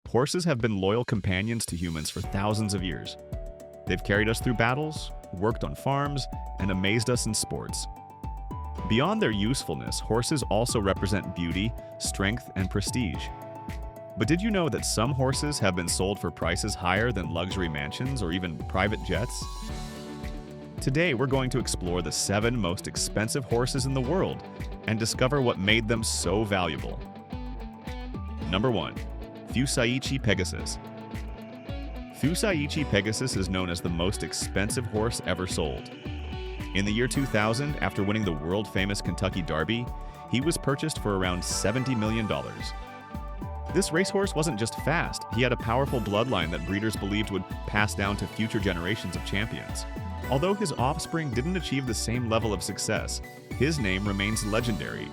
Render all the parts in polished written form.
Horses have been loyal companions to humans for thousands of years. They've carried us through battles, worked on farms, and amazed us in sports. Beyond their usefulness, horses also represent beauty, strength, and prestige. But did you know that some horses have been sold for prices higher than luxury mansions or even private jets? Today, we're going to explore the 7 most expensive horses in the world and discover what made them so valuable. Number 1. Fusaichi Pegasus. Fusaichi Pegasus is known as the most expensive horse ever sold. In the year 2000, after winning the world-famous Kentucky Derby, he was purchased for around $70 million. This racehorse wasn't just fast, he had a powerful bloodline that breeders believed would pass down to future generations of champions. Although his offspring didn't achieve the same level of success, his name remains legendary.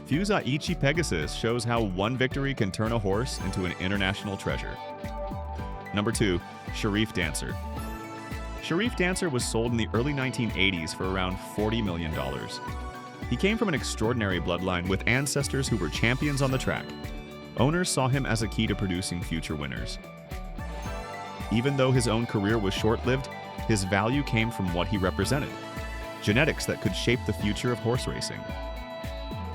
Fusaichi Pegasus shows how one victory can turn a horse into an international treasure. Number 2. Sharif Dancer. Sharif Dancer was sold in the early 1980s for around $40 million. He came from an extraordinary bloodline with ancestors who were champions on the track. Owners saw him as a key to producing future winners. Even though his own career was short-lived, his value came from what he represented: genetics that could shape the future of horse racing.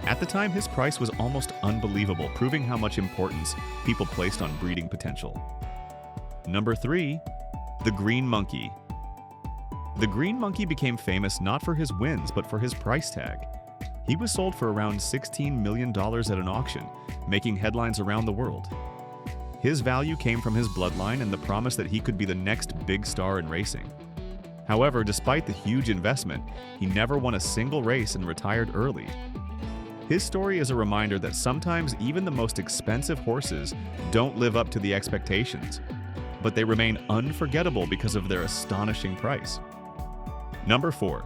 At the time, his price was almost unbelievable, proving how much importance people placed on breeding potential. Number 3. The Green Monkey. The Green Monkey became famous not for his wins, but for his price tag. He was sold for around $16 million at an auction, making headlines around the world. His value came from his bloodline and the promise that he could be the next big star in racing. However, despite the huge investment, he never won a single race and retired early. His story is a reminder that sometimes even the most expensive horses don't live up to the expectations, but they remain unforgettable because of their astonishing price. Number 4.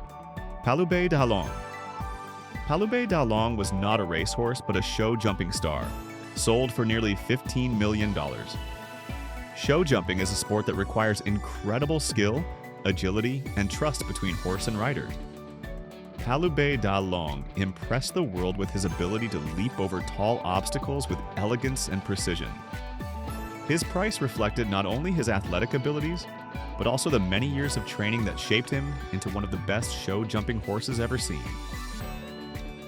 Paloube d'Along. Paloube d'Along was not a racehorse but a show jumping star, sold for nearly $15 million. Show jumping is a sport that requires incredible skill, agility, and trust between horse and rider. Paloube d'Along impressed the world with his ability to leap over tall obstacles with elegance and precision. His price reflected not only his athletic abilities, but also the many years of training that shaped him into one of the best show jumping horses ever seen.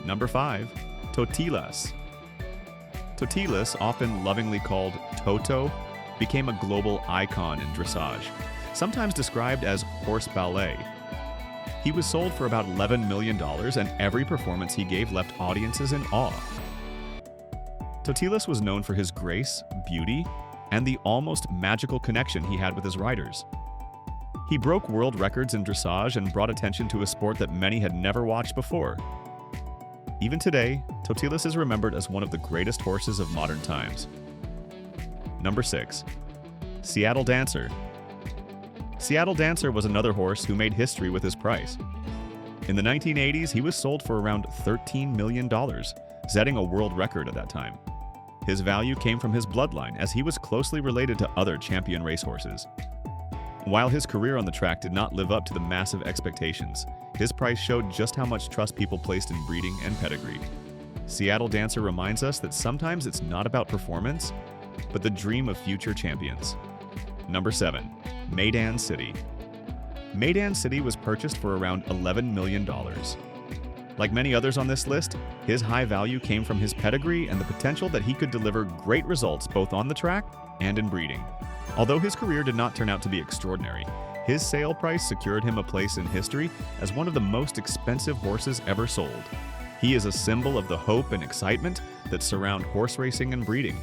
Number 5. Totilas. Totilas, often lovingly called Toto, became a global icon in dressage, sometimes described as horse ballet. He was sold for about $11 million, and every performance he gave left audiences in awe. Totilas was known for his grace, beauty, and the almost magical connection he had with his riders. He broke world records in dressage and brought attention to a sport that many had never watched before. Even today, Totilas is remembered as one of the greatest horses of modern times. Number 6. Seattle Dancer. Seattle Dancer was another horse who made history with his price. In the 1980s, he was sold for around $13 million, setting a world record at that time. His value came from his bloodline, as he was closely related to other champion racehorses. While his career on the track did not live up to the massive expectations, his price showed just how much trust people placed in breeding and pedigree. Seattle Dancer reminds us that sometimes it's not about performance, but the dream of future champions. Number 7. Meydan City. Meydan City was purchased for around $11 million. Like many others on this list, his high value came from his pedigree and the potential that he could deliver great results both on the track and in breeding. Although his career did not turn out to be extraordinary, his sale price secured him a place in history as one of the most expensive horses ever sold. He is a symbol of the hope and excitement that surround horse racing and breeding,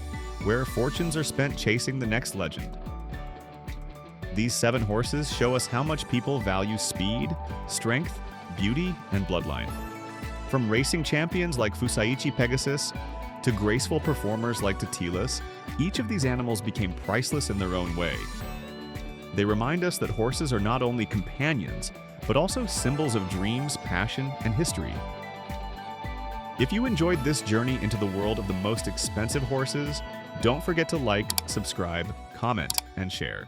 where fortunes are spent chasing the next legend. These 7 horses show us how much people value speed, strength, beauty, and bloodline. From racing champions like Fusaichi Pegasus to graceful performers like Totilas, each of these animals became priceless in their own way. They remind us that horses are not only companions, but also symbols of dreams, passion, and history. If you enjoyed this journey into the world of the most expensive horses, don't forget to like, subscribe, comment, and share.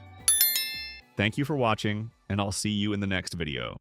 Thank you for watching, and I'll see you in the next video.